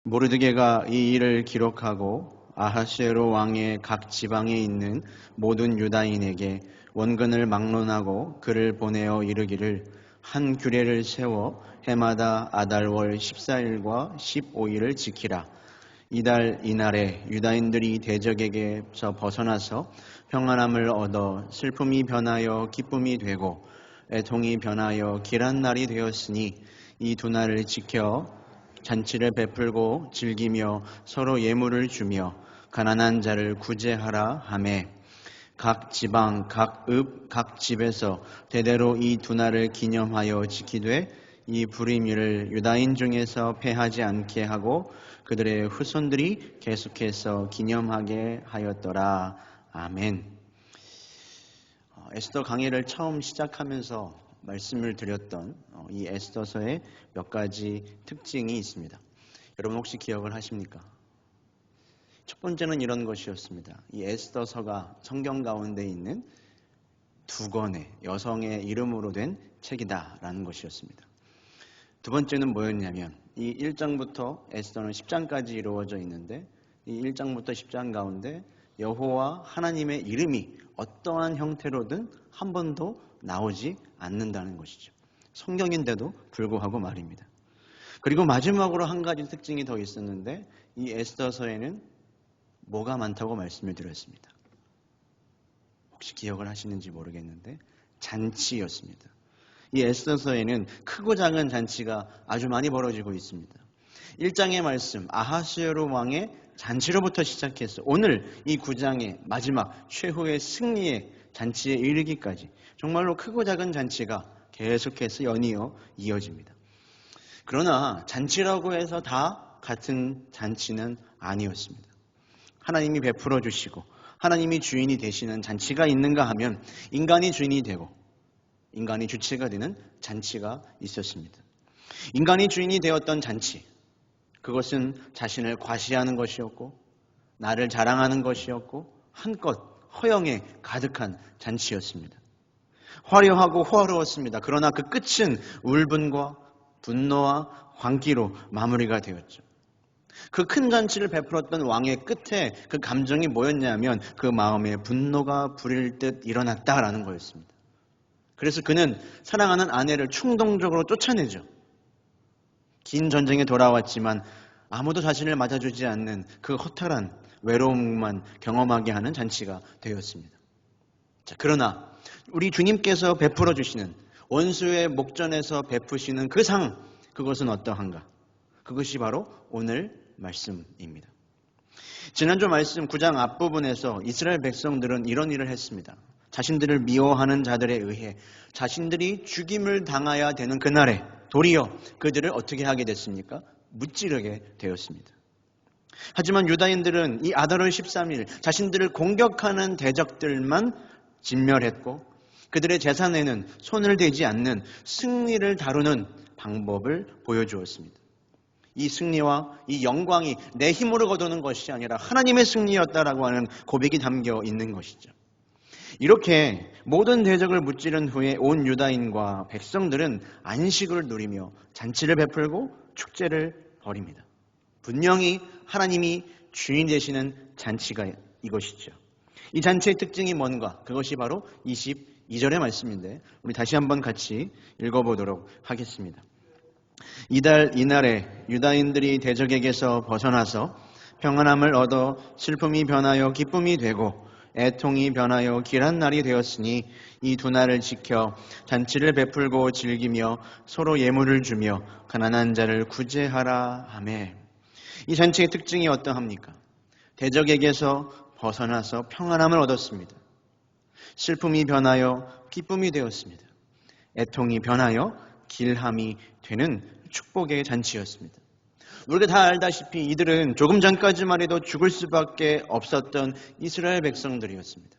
모르드게가 이 일을 기록하고 아하수에로 왕의 각 지방에 있는 모든 유다인에게 원근을 막론하고 글을 보내어 이르기를 한 규례를 세워 해마다 아달월 14일과 15일을 지키라. 이달 이날에 유다인들이 대적에게서 벗어나서 평안함을 얻어 슬픔이 변하여 기쁨이 되고 애통이 변하여 길한 날이 되었으니 이 두 날을 지켜 잔치를 베풀고 즐기며 서로 예물을 주며 가난한 자를 구제하라 하매 각 지방, 각 읍, 각 집에서 대대로 이 두 날을 기념하여 지키되 이 불의미를 유다인 중에서 패하지 않게 하고 그들의 후손들이 계속해서 기념하게 하였더라. 아멘. 에스더 강의를 처음 시작하면서 말씀을 드렸던 이 에스더서의 몇 가지 특징이 있습니다. 여러분 혹시 기억을 하십니까? 첫 번째는 이런 것이었습니다. 이 에스더서가 성경 가운데 있는 두 권의 여성의 이름으로 된 책이다라는 것이었습니다. 두 번째는 뭐였냐면 이 1장부터 에스더는 10장까지 이루어져 있는데 이 1장부터 10장 가운데 여호와 하나님의 이름이 어떠한 형태로든 한 번도 나오지 않는다는 것이죠. 성경인데도 불구하고 말입니다. 그리고 마지막으로 한 가지 특징이 더 있었는데 이 에스더서에는 뭐가 많다고 말씀을 드렸습니다. 혹시 기억을 하시는지 모르겠는데 잔치였습니다. 이 에스더서에는 크고 작은 잔치가 아주 많이 벌어지고 있습니다. 1장의 말씀 아하수에로 왕의 잔치로부터 시작해서 오늘 이 9장의 마지막 최후의 승리의 잔치에 이르기까지 정말로 크고 작은 잔치가 계속해서 연이어 이어집니다. 그러나 잔치라고 해서 다 같은 잔치는 아니었습니다. 하나님이 베풀어 주시고 하나님이 주인이 되시는 잔치가 있는가 하면 인간이 주인이 되고 인간이 주체가 되는 잔치가 있었습니다. 인간이 주인이 되었던 잔치, 그것은 자신을 과시하는 것이었고 나를 자랑하는 것이었고 한껏 허영에 가득한 잔치였습니다. 화려하고 호화로웠습니다. 그러나 그 끝은 울분과 분노와 광기로 마무리가 되었죠. 그 큰 잔치를 베풀었던 왕의 끝에 그 감정이 뭐였냐면 그 마음에 분노가 부릴 듯 일어났다라는 거였습니다. 그래서 그는 사랑하는 아내를 충동적으로 쫓아내죠. 긴 전쟁에 돌아왔지만 아무도 자신을 맞아주지 않는 그 허탈한 외로움만 경험하게 하는 잔치가 되었습니다. 자, 그러나 우리 주님께서 베풀어 주시는 원수의 목전에서 베푸시는 그 상, 그것은 어떠한가? 그것이 바로 오늘 말씀입니다. 지난주 말씀 9장 앞부분에서 이스라엘 백성들은 이런 일을 했습니다. 자신들을 미워하는 자들에 의해 자신들이 죽임을 당해야 되는 그날에 도리어 그들을 어떻게 하게 됐습니까? 무찌르게 되었습니다. 하지만 유다인들은 이 아달월 13일 자신들을 공격하는 대적들만 진멸했고 그들의 재산에는 손을 대지 않는 승리를 다루는 방법을 보여주었습니다. 이 승리와 이 영광이 내 힘으로 거두는 것이 아니라 하나님의 승리였다라고 하는 고백이 담겨 있는 것이죠. 이렇게 모든 대적을 무찌른 후에 온 유다인과 백성들은 안식을 누리며 잔치를 베풀고 축제를 벌입니다. 분명히 하나님이 주인 되시는 잔치가 이것이죠. 이 잔치의 특징이 뭔가? 그것이 바로 22절의 말씀인데 우리 다시 한번 같이 읽어보도록 하겠습니다. 이달 이날에 유다인들이 대적에게서 벗어나서 평안함을 얻어 슬픔이 변하여 기쁨이 되고 애통이 변하여 길한 날이 되었으니 이 두 날을 지켜 잔치를 베풀고 즐기며 서로 예물을 주며 가난한 자를 구제하라 하매. 이 잔치의 특징이 어떠합니까? 대적에게서 벗어나서 평안함을 얻었습니다. 슬픔이 변하여 기쁨이 되었습니다. 애통이 변하여 길함이 되는 축복의 잔치였습니다. 우리가 다 알다시피 이들은 조금 전까지만 해도 죽을 수밖에 없었던 이스라엘 백성들이었습니다.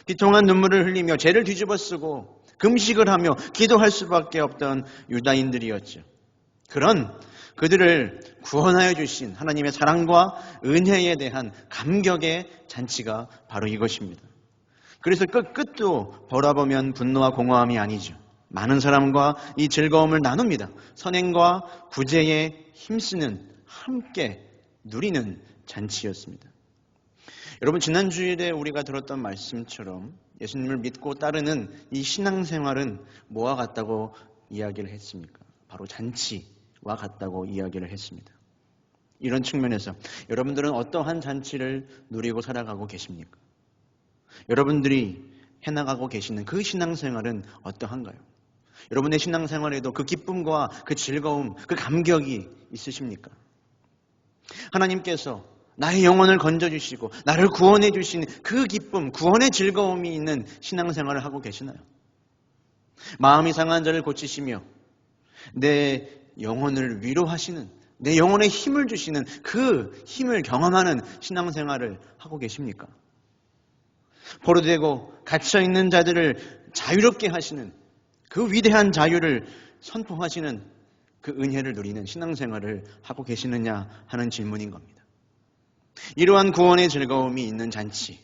비통한 눈물을 흘리며 죄를 뒤집어쓰고 금식을 하며 기도할 수밖에 없던 유다인들이었죠. 그런 그들을 구원하여 주신 하나님의 사랑과 은혜에 대한 감격의 잔치가 바로 이것입니다. 그래서 끝도 돌아보면 분노와 공허함이 아니죠. 많은 사람과 이 즐거움을 나눕니다. 선행과 구제에 힘쓰는 함께 누리는 잔치였습니다. 여러분, 지난 주일에 우리가 들었던 말씀처럼 예수님을 믿고 따르는 이 신앙생활은 뭐와 같다고 이야기를 했습니까? 바로 잔치와 같다고 이야기를 했습니다. 이런 측면에서 여러분들은 어떠한 잔치를 누리고 살아가고 계십니까? 여러분들이 해나가고 계시는 그 신앙생활은 어떠한가요? 여러분의 신앙생활에도 그 기쁨과 그 즐거움, 그 감격이 있으십니까? 하나님께서 나의 영혼을 건져주시고 나를 구원해 주신 그 기쁨, 구원의 즐거움이 있는 신앙생활을 하고 계시나요? 마음이 상한 자를 고치시며 내 영혼을 위로하시는, 내 영혼에 힘을 주시는 그 힘을 경험하는 신앙생활을 하고 계십니까? 포로되고 갇혀있는 자들을 자유롭게 하시는 그 위대한 자유를 선포하시는 그 은혜를 누리는 신앙생활을 하고 계시느냐 하는 질문인 겁니다. 이러한 구원의 즐거움이 있는 잔치,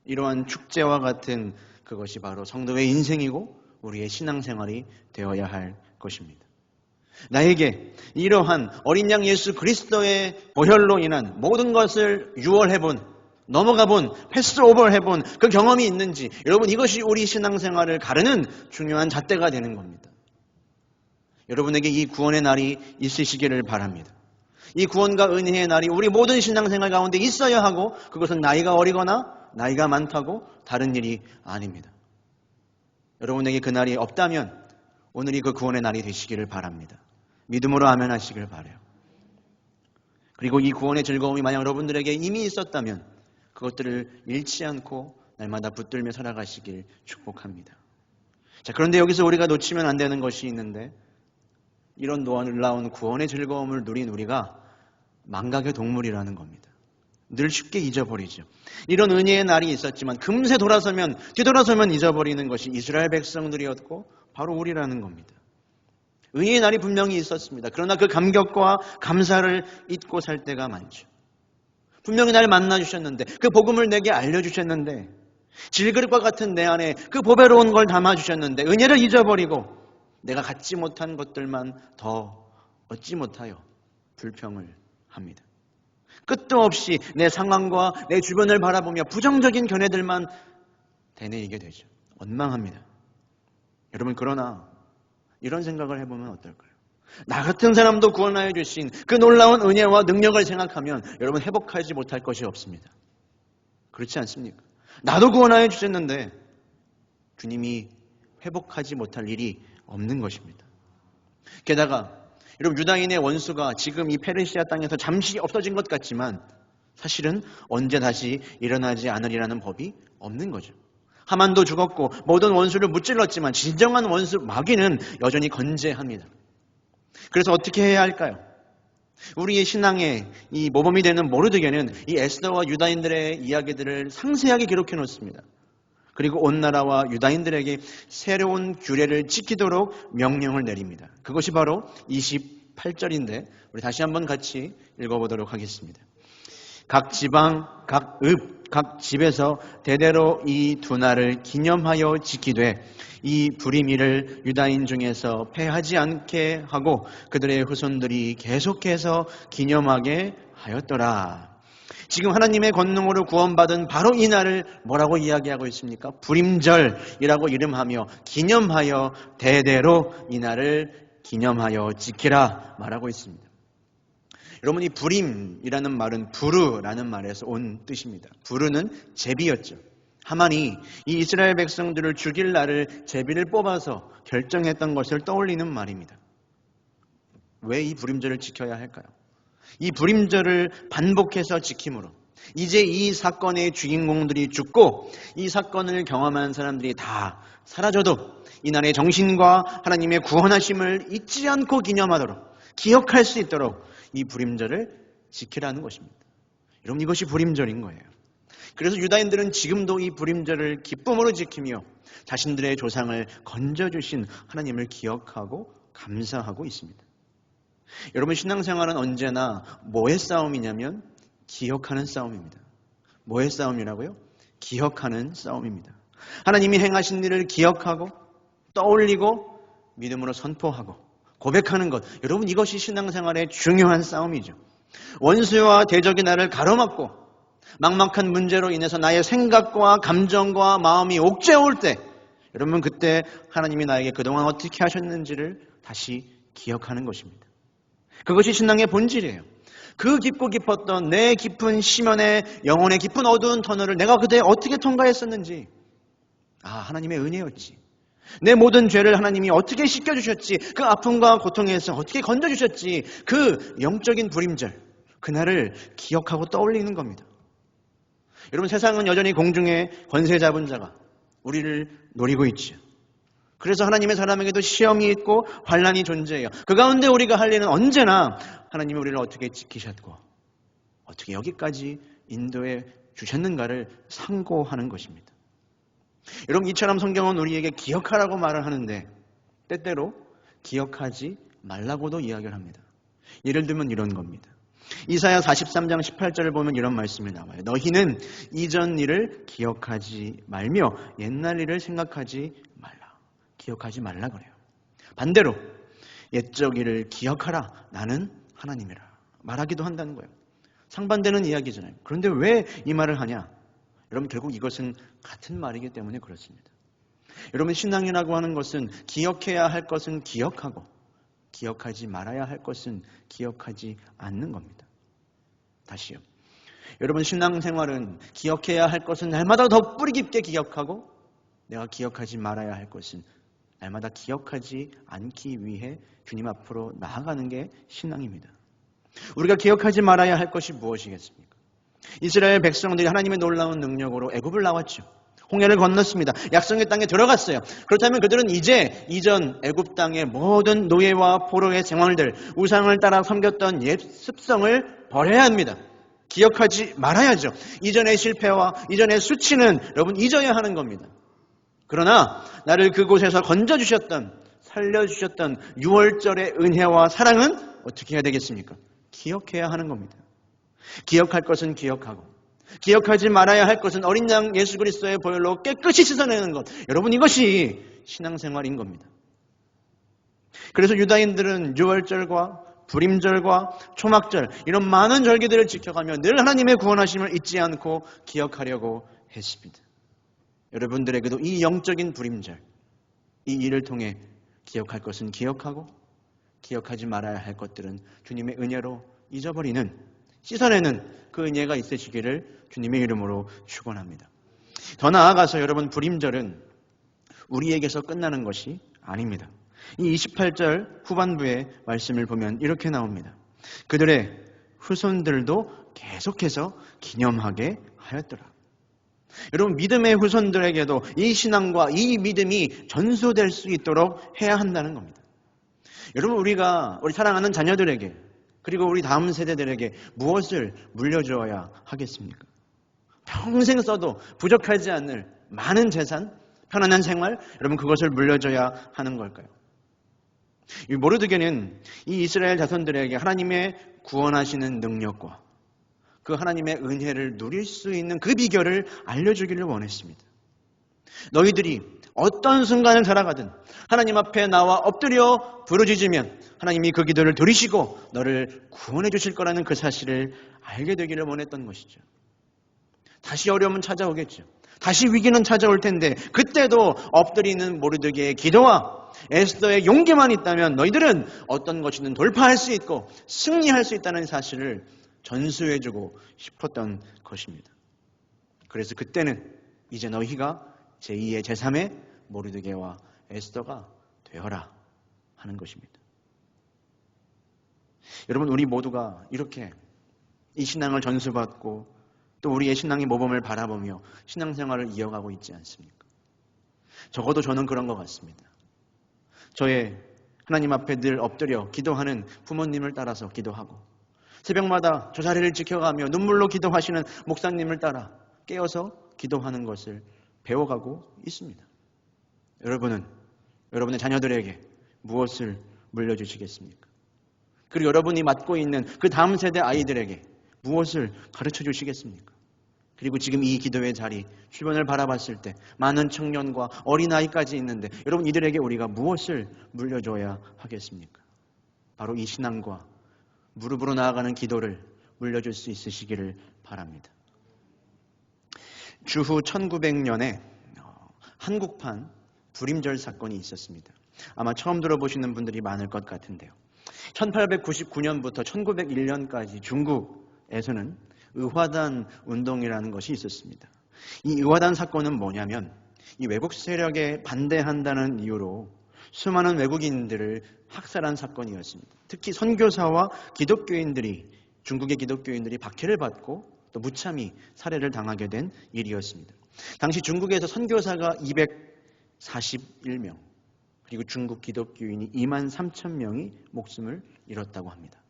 이러한 축제와 같은 그것이 바로 성도의 인생이고 우리의 신앙생활이 되어야 할 것입니다. 나에게 이러한 어린 양 예수 그리스도의 보혈로 인한 모든 것을 유월해본, 넘어가본, 패스오버해본 그 경험이 있는지, 여러분, 이것이 우리 신앙생활을 가르는 중요한 잣대가 되는 겁니다. 여러분에게 이 구원의 날이 있으시기를 바랍니다. 이 구원과 은혜의 날이 우리 모든 신앙생활 가운데 있어야 하고, 그것은 나이가 어리거나 나이가 많다고 다른 일이 아닙니다. 여러분에게 그 날이 없다면 오늘이 그 구원의 날이 되시기를 바랍니다. 믿음으로 아멘 하시길 바라요. 그리고 이 구원의 즐거움이 만약 여러분들에게 이미 있었다면 그것들을 잃지 않고 날마다 붙들며 살아가시길 축복합니다. 자, 그런데 여기서 우리가 놓치면 안 되는 것이 있는데, 이런 놀라운 구원의 즐거움을 누린 우리가 망각의 동물이라는 겁니다. 늘 쉽게 잊어버리죠. 이런 은혜의 날이 있었지만 금세 뒤돌아서면 잊어버리는 것이 이스라엘 백성들이었고 바로 우리라는 겁니다. 은혜의 날이 분명히 있었습니다. 그러나 그 감격과 감사를 잊고 살 때가 많죠. 분명히 날 만나주셨는데, 그 복음을 내게 알려주셨는데, 질그릇과 같은 내 안에 그 보배로운 걸 담아주셨는데 은혜를 잊어버리고 내가 갖지 못한 것들만 더 얻지 못하여 불평을 합니다. 끝도 없이 내 상황과 내 주변을 바라보며 부정적인 견해들만 되뇌이게 되죠. 원망합니다. 여러분, 그러나 이런 생각을 해보면 어떨까요? 나 같은 사람도 구원하여 주신 그 놀라운 은혜와 능력을 생각하면 여러분, 회복하지 못할 것이 없습니다. 그렇지 않습니까? 나도 구원하여 주셨는데 주님이 회복하지 못할 일이 없는 것입니다. 게다가 여러분, 유다인의 원수가 지금 이 페르시아 땅에서 잠시 없어진 것 같지만 사실은 언제 다시 일어나지 않으리라는 법이 없는 거죠. 하만도 죽었고 모든 원수를 무찔렀지만 진정한 원수 마귀는 여전히 건재합니다. 그래서 어떻게 해야 할까요? 우리의 신앙의 이 모범이 되는 모르드게는 이 에스더와 유다인들의 이야기들을 상세하게 기록해 놓습니다. 그리고 온 나라와 유다인들에게 새로운 규례를 지키도록 명령을 내립니다. 그것이 바로 28절인데 우리 다시 한번 같이 읽어보도록 하겠습니다. 각 지방, 각 읍, 각 집에서 대대로 이 두 날을 기념하여 지키되 이 불임이를 유다인 중에서 패하지 않게 하고 그들의 후손들이 계속해서 기념하게 하였더라. 지금 하나님의 권능으로 구원받은 바로 이 날을 뭐라고 이야기하고 있습니까? 불임절이라고 이름하며 기념하여 대대로 이 날을 기념하여 지키라 말하고 있습니다. 여러분, 이 불임이라는 말은 부르라는 말에서 온 뜻입니다. 부르는 제비였죠. 하만이 이 이스라엘 백성들을 죽일 날을 제비를 뽑아서 결정했던 것을 떠올리는 말입니다. 왜 이 불임절을 지켜야 할까요? 이 불임절을 반복해서 지킴으로 이제 이 사건의 주인공들이 죽고 이 사건을 경험한 사람들이 다 사라져도 이날의 정신과 하나님의 구원하심을 잊지 않고 기념하도록, 기억할 수 있도록 이 불임절을 지키라는 것입니다. 여러분, 이것이 불임절인 거예요. 그래서 유다인들은 지금도 이 불임절을 기쁨으로 지키며 자신들의 조상을 건져주신 하나님을 기억하고 감사하고 있습니다. 여러분, 신앙생활은 언제나 뭐의 싸움이냐면 기억하는 싸움입니다. 뭐의 싸움이라고요? 기억하는 싸움입니다. 하나님이 행하신 일을 기억하고 떠올리고 믿음으로 선포하고 고백하는 것. 여러분, 이것이 신앙생활의 중요한 싸움이죠. 원수와 대적이 나를 가로막고 막막한 문제로 인해서 나의 생각과 감정과 마음이 옥죄어올 때, 여러분, 그때 하나님이 나에게 그동안 어떻게 하셨는지를 다시 기억하는 것입니다. 그것이 신앙의 본질이에요. 그 깊고 깊었던 내 깊은 심연의 영혼의 깊은 어두운 터널을 내가 그때 어떻게 통과했었는지, 하나님의 은혜였지. 내 모든 죄를 하나님이 어떻게 씻겨주셨지, 그 아픔과 고통에서 어떻게 건져주셨지, 그 영적인 불임절, 그날을 기억하고 떠올리는 겁니다. 여러분, 세상은 여전히 공중에 권세 잡은 자가 우리를 노리고 있죠. 그래서 하나님의 사람에게도 시험이 있고 환난이 존재해요. 그 가운데 우리가 할 일은 언제나 하나님이 우리를 어떻게 지키셨고 어떻게 여기까지 인도해 주셨는가를 상고하는 것입니다. 여러분, 이처럼 성경은 우리에게 기억하라고 말을 하는데 때때로 기억하지 말라고도 이야기를 합니다. 예를 들면 이런 겁니다. 이사야 43장 18절을 보면 이런 말씀이 나와요. 너희는 이전 일을 기억하지 말며 옛날 일을 생각하지 말라. 기억하지 말라 그래요. 반대로 옛적 일을 기억하라. 나는 하나님이라 말하기도 한다는 거예요. 상반되는 이야기잖아요. 그런데 왜 이 말을 하냐? 여러분, 결국 이것은 같은 말이기 때문에 그렇습니다. 여러분, 신앙이라고 하는 것은 기억해야 할 것은 기억하고 기억하지 말아야 할 것은 기억하지 않는 겁니다. 다시요. 여러분, 신앙생활은 기억해야 할 것은 날마다 더 뿌리 깊게 기억하고 내가 기억하지 말아야 할 것은 날마다 기억하지 않기 위해 주님 앞으로 나아가는 게 신앙입니다. 우리가 기억하지 말아야 할 것이 무엇이겠습니까? 이스라엘 백성들이 하나님의 놀라운 능력으로 애굽을 나왔죠. 홍해를 건넜습니다. 약속의 땅에 들어갔어요. 그렇다면 그들은 이제 이전 애굽 땅의 모든 노예와 포로의 생활들, 우상을 따라 섬겼던 옛 습성을 버려야 합니다. 기억하지 말아야죠. 이전의 실패와 이전의 수치는 여러분 잊어야 하는 겁니다. 그러나 나를 그곳에서 건져주셨던, 살려주셨던 6월절의 은혜와 사랑은 어떻게 해야 되겠습니까? 기억해야 하는 겁니다. 기억할 것은 기억하고 기억하지 말아야 할 것은 어린 양 예수 그리스도의 보혈로 깨끗이 씻어내는 것. 여러분, 이것이 신앙생활인 겁니다. 그래서 유다인들은 6월절과 불임절과 초막절 이런 많은 절기들을 지켜가며 늘 하나님의 구원하심을 잊지 않고 기억하려고 했습니다. 여러분들에게도 이 영적인 불임절, 이 일을 통해 기억할 것은 기억하고 기억하지 말아야 할 것들은 주님의 은혜로 잊어버리는, 씻어내는 그 은혜가 있으시기를 주님의 이름으로 축원합니다. 더 나아가서 여러분, 불임절은 우리에게서 끝나는 것이 아닙니다. 이 28절 후반부의 말씀을 보면 이렇게 나옵니다. 그들의 후손들도 계속해서 기념하게 하였더라. 여러분, 믿음의 후손들에게도 이 신앙과 이 믿음이 전수될 수 있도록 해야 한다는 겁니다. 여러분, 우리 사랑하는 자녀들에게 그리고 우리 다음 세대들에게 무엇을 물려주어야 하겠습니까? 평생 써도 부족하지 않을 많은 재산, 편안한 생활, 여러분 그것을 물려줘야 하는 걸까요? 이 모르드게는 이 이스라엘 자손들에게 하나님의 구원하시는 능력과 그 하나님의 은혜를 누릴 수 있는 그 비결을 알려주기를 원했습니다. 너희들이 어떤 순간을 살아가든 하나님 앞에 나와 엎드려 부르짖으면 하나님이 그 기도를 들으시고 너를 구원해 주실 거라는 그 사실을 알게 되기를 원했던 것이죠. 다시 어려움은 찾아오겠죠. 다시 위기는 찾아올 텐데 그때도 엎드리는 모르드게의 기도와 에스더의 용기만 있다면 너희들은 어떤 것이든 돌파할 수 있고 승리할 수 있다는 사실을 전수해주고 싶었던 것입니다. 그래서 그때는 이제 너희가 제2의 제3의 모르드게와 에스더가 되어라 하는 것입니다. 여러분, 우리 모두가 이렇게 이 신앙을 전수받고 또 우리의 신앙의 모범을 바라보며 신앙생활을 이어가고 있지 않습니까? 적어도 저는 그런 것 같습니다. 저의 하나님 앞에 늘 엎드려 기도하는 부모님을 따라서 기도하고 새벽마다 저 자리를 지켜가며 눈물로 기도하시는 목사님을 따라 깨어서 기도하는 것을 배워가고 있습니다. 여러분은 여러분의 자녀들에게 무엇을 물려주시겠습니까? 그리고 여러분이 맡고 있는 그 다음 세대 아이들에게 무엇을 가르쳐 주시겠습니까? 그리고 지금 이 기도의 자리, 주변을 바라봤을 때 많은 청년과 어린아이까지 있는데 여러분 이들에게 우리가 무엇을 물려줘야 하겠습니까? 바로 이 신앙과 무릎으로 나아가는 기도를 물려줄 수 있으시기를 바랍니다. 주후 1900년에 한국판 불임절 사건이 있었습니다. 아마 처음 들어보시는 분들이 많을 것 같은데요. 1899년부터 1901년까지 중국에서는 의화단 운동이라는 것이 있었습니다. 이 의화단 사건은 뭐냐면 이 외국 세력에 반대한다는 이유로 수많은 외국인들을 학살한 사건이었습니다. 특히 선교사와 기독교인들이 중국의 기독교인들이 박해를 받고 또 무참히 살해를 당하게 된 일이었습니다. 당시 중국에서 선교사가 241명 그리고 중국 기독교인이 23,000명이 목숨을 잃었다고 합니다.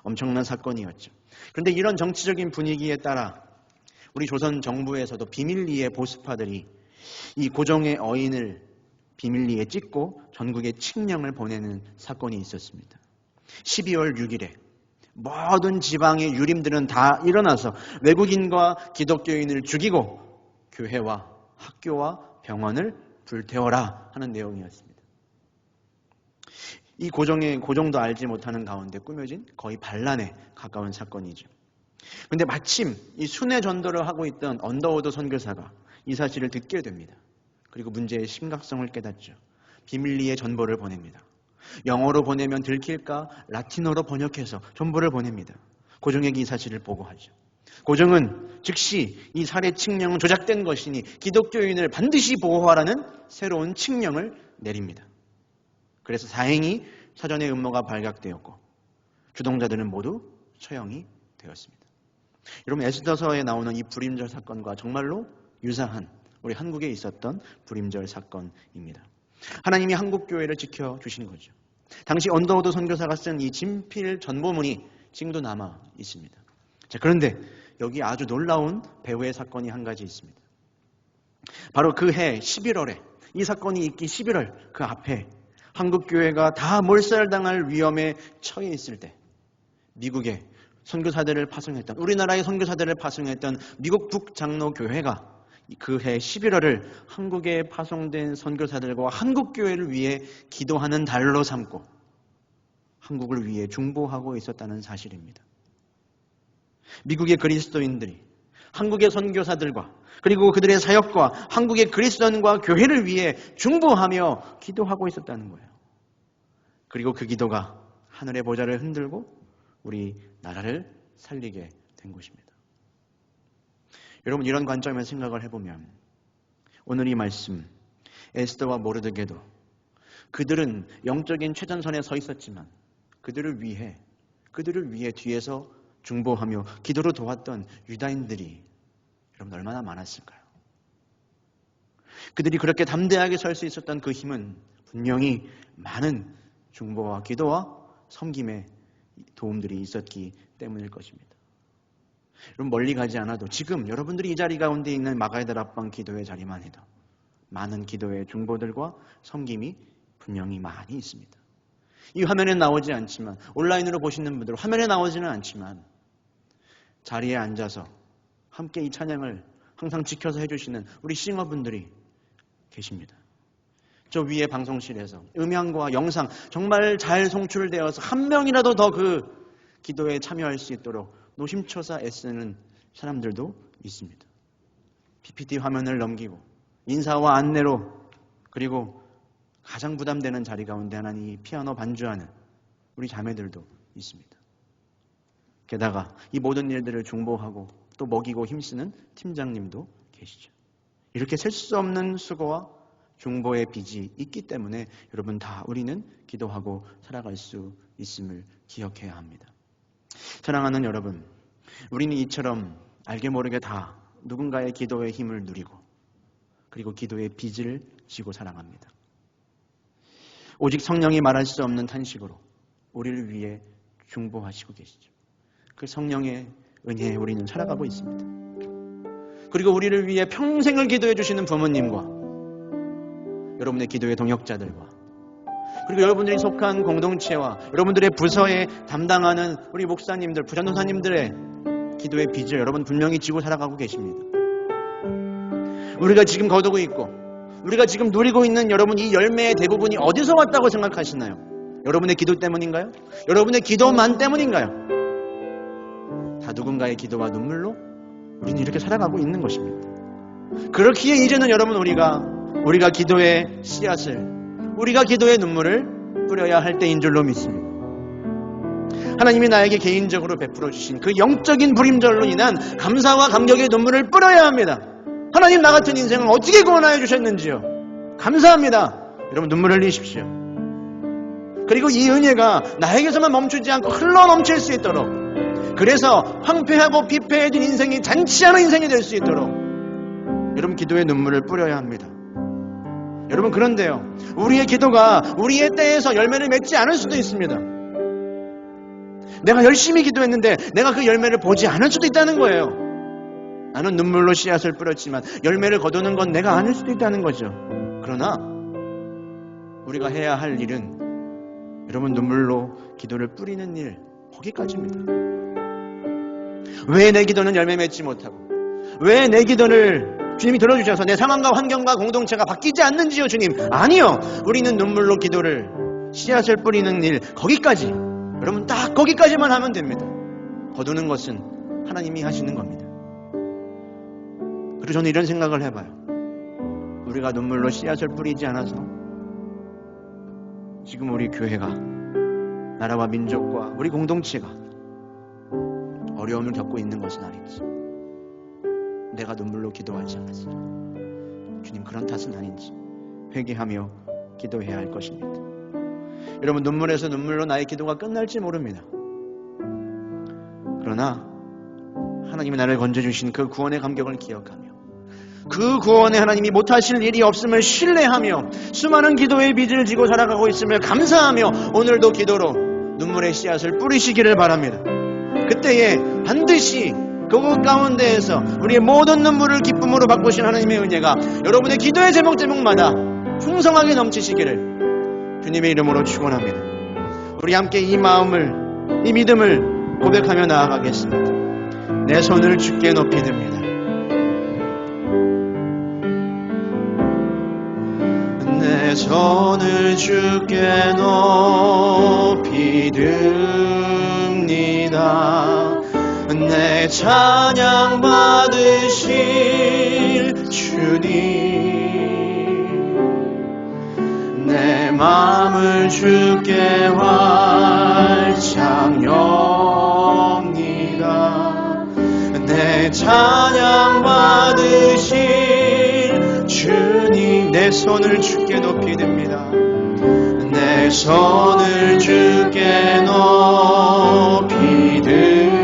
엄청난 사건이었죠. 그런데 이런 정치적인 분위기에 따라 우리 조선 정부에서도 비밀리에 보수파들이 이 고종의 어인을 비밀리에 찍고 전국에 칙령을 보내는 사건이 있었습니다. 12월 6일에 모든 지방의 유림들은 다 일어나서 외국인과 기독교인을 죽이고 교회와 학교와 병원을 불태워라 하는 내용이었습니다. 이 고종도 알지 못하는 가운데 꾸며진 거의 반란에 가까운 사건이죠. 그런데 마침 이 순회 전도를 하고 있던 언더우드 선교사가 이 사실을 듣게 됩니다. 그리고 문제의 심각성을 깨닫죠. 비밀리에 전보를 보냅니다. 영어로 보내면 들킬까 라틴어로 번역해서 전보를 보냅니다. 고종에게 이 사실을 보고하죠. 고종은 즉시 이 살해 칙령은 조작된 것이니 기독교인을 반드시 보호하라는 새로운 칙령을 내립니다. 그래서 다행히 사전의 음모가 발각되었고 주동자들은 모두 처형이 되었습니다. 여러분 에스더서에 나오는 이 불임절 사건과 정말로 유사한 우리 한국에 있었던 불임절 사건입니다. 하나님이 한국 교회를 지켜주신 거죠. 당시 언더우드 선교사가 쓴 이 진필 전보문이 지금도 남아 있습니다. 자, 그런데 여기 아주 놀라운 배후의 사건이 한 가지 있습니다. 바로 그 해 11월에 이 사건이 있기 11월 그 앞에 한국 교회가 다 몰살당할 위험에 처해 있을 때 미국의 선교사들을 파송했던 우리나라의 선교사들을 파송했던 미국 북장로교회가 그 해 11월을 한국에 파송된 선교사들과 한국 교회를 위해 기도하는 달로 삼고 한국을 위해 중보하고 있었다는 사실입니다. 미국의 그리스도인들이 한국의 선교사들과 그리고 그들의 사역과 한국의 그리스도인과 교회를 위해 중보하며 기도하고 있었다는 거예요. 그리고 그 기도가 하늘의 보좌를 흔들고 우리 나라를 살리게 된 것입니다. 여러분 이런 관점에서 생각을 해보면 오늘 이 말씀 에스더와 모르드게도 그들은 영적인 최전선에 서 있었지만 그들을 위해 뒤에서 중보하며 기도로 도왔던 유다인들이 여러분 얼마나 많았을까요? 그들이 그렇게 담대하게 설 수 있었던 그 힘은 분명히 많은 중보와 기도와 섬김의 도움들이 있었기 때문일 것입니다. 여러분 멀리 가지 않아도 지금 여러분들이 이 자리 가운데 있는 마가이들 앞방 기도의 자리만 해도 많은 기도의 중보들과 섬김이 분명히 많이 있습니다. 이 화면에 나오지 않지만 온라인으로 보시는 분들 화면에 나오지는 않지만 자리에 앉아서 함께 이 찬양을 항상 지켜서 해주시는 우리 싱어분들이 계십니다. 저 위에 방송실에서 음향과 영상 정말 잘 송출되어서 한 명이라도 더 그 기도에 참여할 수 있도록 노심초사 애쓰는 사람들도 있습니다. PPT 화면을 넘기고 인사와 안내로 그리고 가장 부담되는 자리 가운데 하나님 피아노 반주하는 우리 자매들도 있습니다. 게다가 이 모든 일들을 중보하고 또 먹이고 힘쓰는 팀장님도 계시죠. 이렇게 셀 수 없는 수고와 중보의 빚이 있기 때문에 여러분 다 우리는 기도하고 살아갈 수 있음을 기억해야 합니다. 사랑하는 여러분, 우리는 이처럼 알게 모르게 다 누군가의 기도의 힘을 누리고 그리고 기도의 빚을 지고 살아갑니다. 오직 성령이 말할 수 없는 탄식으로 우리를 위해 중보하시고 계시죠. 그 성령의 은혜에 우리는 살아가고 있습니다. 그리고 우리를 위해 평생을 기도해 주시는 부모님과 여러분의 기도의 동역자들과 그리고 여러분들이 속한 공동체와 여러분들의 부서에 담당하는 우리 목사님들, 부전도사님들의 기도의 빚을 여러분 분명히 지고 살아가고 계십니다. 우리가 지금 거두고 있고 우리가 지금 누리고 있는 여러분 이 열매의 대부분이 어디서 왔다고 생각하시나요? 여러분의 기도 때문인가요? 여러분의 기도만 때문인가요? 다 누군가의 기도와 눈물로 우리는 이렇게 살아가고 있는 것입니다. 그렇기에 이제는 여러분 우리가 기도의 씨앗을, 우리가 기도의 눈물을 뿌려야 할 때인 줄로 믿습니다. 하나님이 나에게 개인적으로 베풀어 주신 그 영적인 불임절로 인한 감사와 감격의 눈물을 뿌려야 합니다. 하나님, 나 같은 인생을 어떻게 구원하여 주셨는지요. 감사합니다. 여러분, 눈물 흘리십시오. 그리고 이 은혜가 나에게서만 멈추지 않고 흘러 넘칠 수 있도록, 그래서 황폐하고 피폐해진 인생이 잔치 않은 인생이 될 수 있도록 여러분 기도의 눈물을 뿌려야 합니다. 여러분, 그런데요, 우리의 기도가 우리의 때에서 열매를 맺지 않을 수도 있습니다. 내가 열심히 기도했는데 내가 그 열매를 보지 않을 수도 있다는 거예요. 나는 눈물로 씨앗을 뿌렸지만 열매를 거두는 건 내가 아닐 수도 있다는 거죠. 그러나 우리가 해야 할 일은 여러분 눈물로 기도를 뿌리는 일, 거기까지입니다. 왜 내 기도는 열매 맺지 못하고, 왜 내 기도를 주님이 들어주셔서 내 상황과 환경과 공동체가 바뀌지 않는지요, 주님? 아니요. 우리는 눈물로 기도를, 씨앗을 뿌리는 일, 거기까지, 여러분 딱 거기까지만 하면 됩니다. 거두는 것은 하나님이 하시는 겁니다. 그리고 저는 이런 생각을 해봐요. 우리가 눈물로 씨앗을 뿌리지 않아서 지금 우리 교회가, 나라와 민족과 우리 공동체가 어려움을 겪고 있는 것은 아닌지, 내가 눈물로 기도하지 않았으나 주님, 그런 탓은 아닌지 회개하며 기도해야 할 것입니다. 여러분, 눈물에서 눈물로 나의 기도가 끝날지 모릅니다. 그러나 하나님이 나를 건져주신 그 구원의 감격을 기억하며, 그 구원에 하나님이 못하실 일이 없음을 신뢰하며 수많은 기도의 빚을 지고 살아가고 있음을 감사하며 오늘도 기도로 눈물의 씨앗을 뿌리시기를 바랍니다. 그때에 반드시 그곳 가운데에서 우리의 모든 눈물을 기쁨으로 바꾸신 하나님의 은혜가 여러분의 기도의 제목마다 풍성하게 넘치시기를 주님의 이름으로 축원합니다. 우리 함께 이 마음을, 이 믿음을 고백하며 나아가겠습니다. 내 손을 주께 높이 듭니다. 내 손을 주께 높이 듭니다. 내 찬양 받으실 주님, 내 마음을 주께 활짝 엽니다. 내 찬양 받으실 주님, 내 손을 주께 높이 듭니다. 내 손을 주께 높이 듭니다.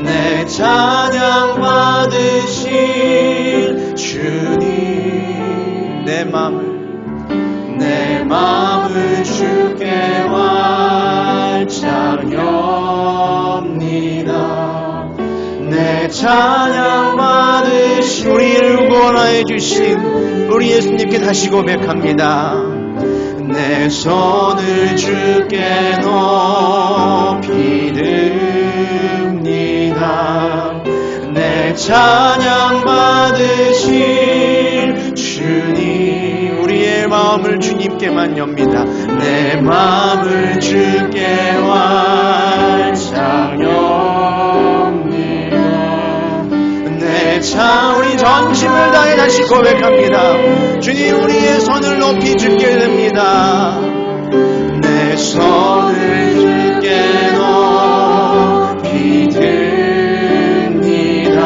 내 찬양 받으실 주님, 내 마음을 주께 활짝 엽니다. 내 찬양 받으신 우리를 구원하여 주신 우리 예수님께 다시 고백합니다. 내 손을 주께 높이 듭니다. 내 찬양 받으실 주님, 우리의 마음을 주님께만 엽니다. 내 마음을 주께 활짝 엽니다. 우리 전심을 다해 다시 고백합니다. 주님, 우리의 손을 높이 주께 듭니다. 내 손을 주께 높이 듭니다.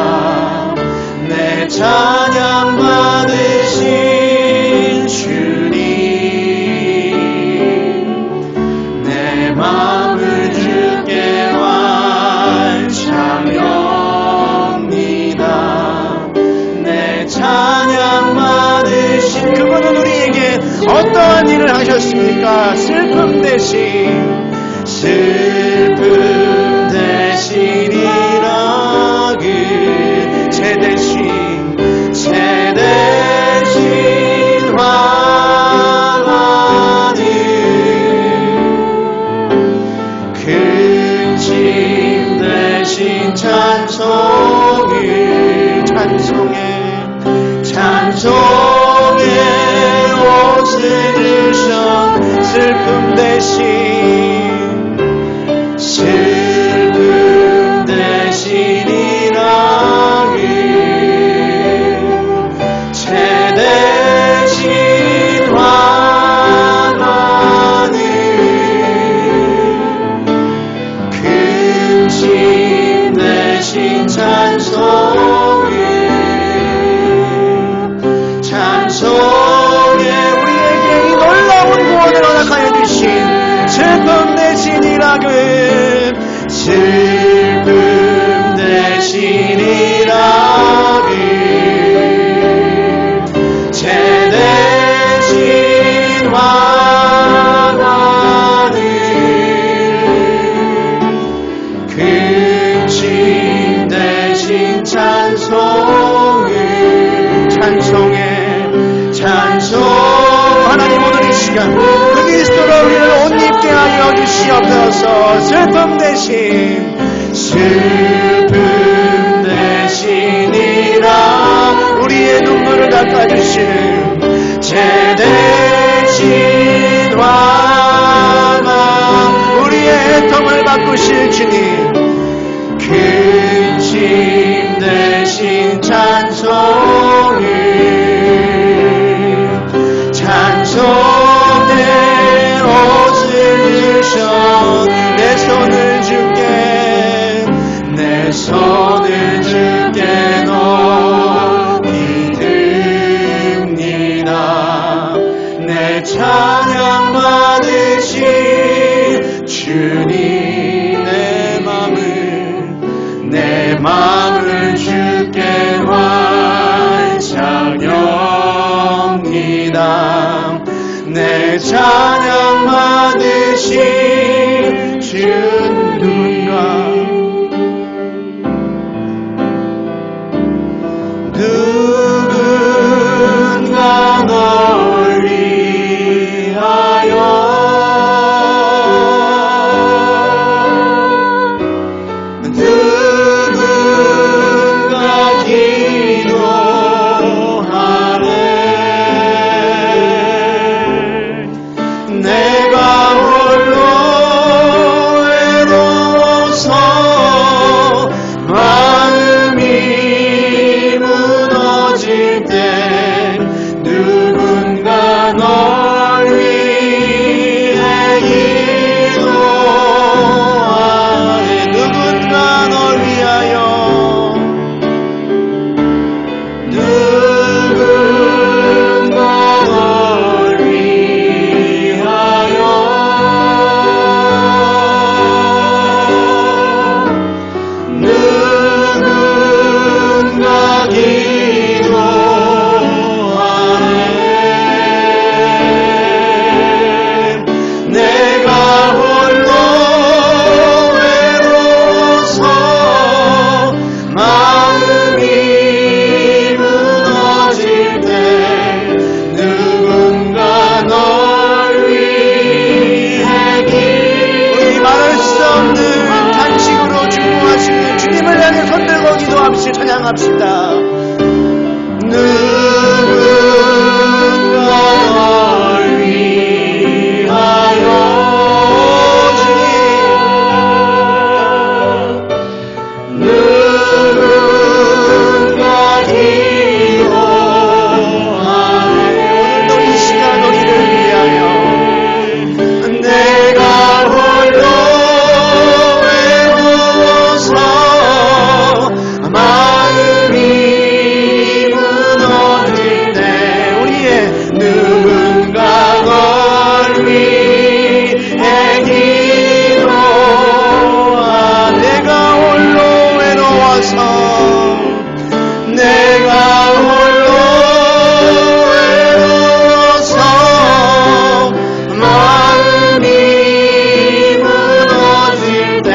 내 찬양 받으신 주님, 내 마음을 주께 활짝 엽니다. 내 찬양 받으신 그분은 우리에게 어떠한 일을 하셨습니까? 슬픔 대신 일어그 죄 대신 화하는 큰 짐 대신 찬송해 옷을 주셔 슬픔 대신 일하기 죄대신 화관을 큰 짐 대신 찬송해 우리에게 이 놀라운 구원을 허락하여 주신 슬픔 대신 일하기 슬픔 대신 일하기 죄 대신 화관을 큰 짐 대신 찬송해 하나님 오늘 이 시간 그리스도로 우리를 옷 입게 하여 주시옵소서. 슬픔 대신이라 우리의 눈물을 닦아주시는 죄 대신 화가 우리의 애통을 바꾸실 주님 큰 짐 대신 찬송해 내 옷을 주셔 내 손을 주께 높이듭니다. 내 찬양 받으신 주님 내 맘을 주께 활짝 엽니다. 내 찬양 받으신 주 누군가 널 위하여 누군가 기도하네 내가 홀로 외로워서 마음이 무너질 때 누군가 널 위해 기도하네 누군가 널 위하여 누군가 널 위하여 누군가 기도하네 내가 홀로 외로워서 마음이 무너질 때 누군가 널 위해 우리 말할 수 없는 탄식으로 중보하시는 주님을 향해 손들고 기도합시다. 찬양합시다. 누군가 널 위하여 누군가 기도하네 오늘도 이 시간 우리를 위하여 내가 홀로 외로워서 마음이 무너질 때 우리의 누군가 널 위해 기도하 내가 홀로 외로워서 내가 홀로 외로워서 마음이 무너질 때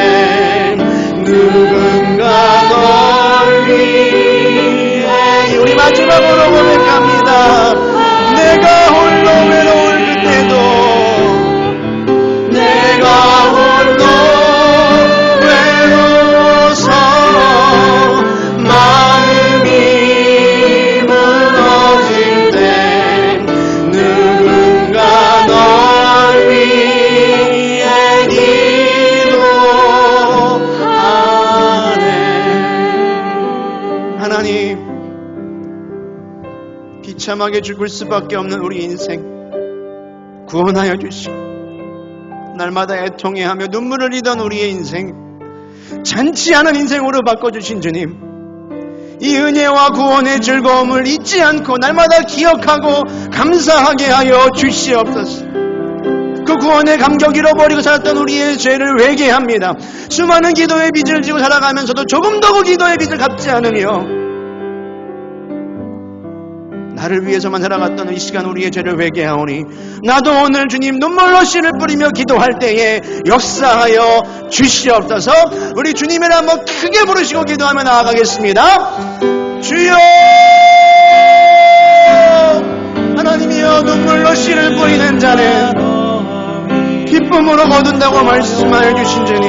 누군가 널 위해 우리 마지막으로 고백합니다. 내가 홀로 외로울 그때도 내가 홀로 외로워서 비참하게 죽을 수밖에 없는 우리 인생 구원하여 주시고, 날마다 애통해하며 눈물을 흘리던 우리의 인생 잔치 않은 인생으로 바꿔주신 주님, 이 은혜와 구원의 즐거움을 잊지 않고 날마다 기억하고 감사하게 하여 주시옵소서. 그 구원의 감격 잃어버리고 살았던 우리의 죄를 회개합니다. 수많은 기도의 빚을 지고 살아가면서도 조금도 그 기도의 빚을 갚지 않으며 나를 위해서만 살아갔던 이 시간 우리의 죄를 회개하오니, 나도 오늘 주님 눈물로 씨를 뿌리며 기도할 때에 역사하여 주시옵소서. 우리 주님을 한번 크게 부르시고 기도하며 나아가겠습니다. 주여, 하나님이여, 눈물로 씨를 뿌리는 자는 기쁨으로 거둔다고 말씀하여 주신 주님,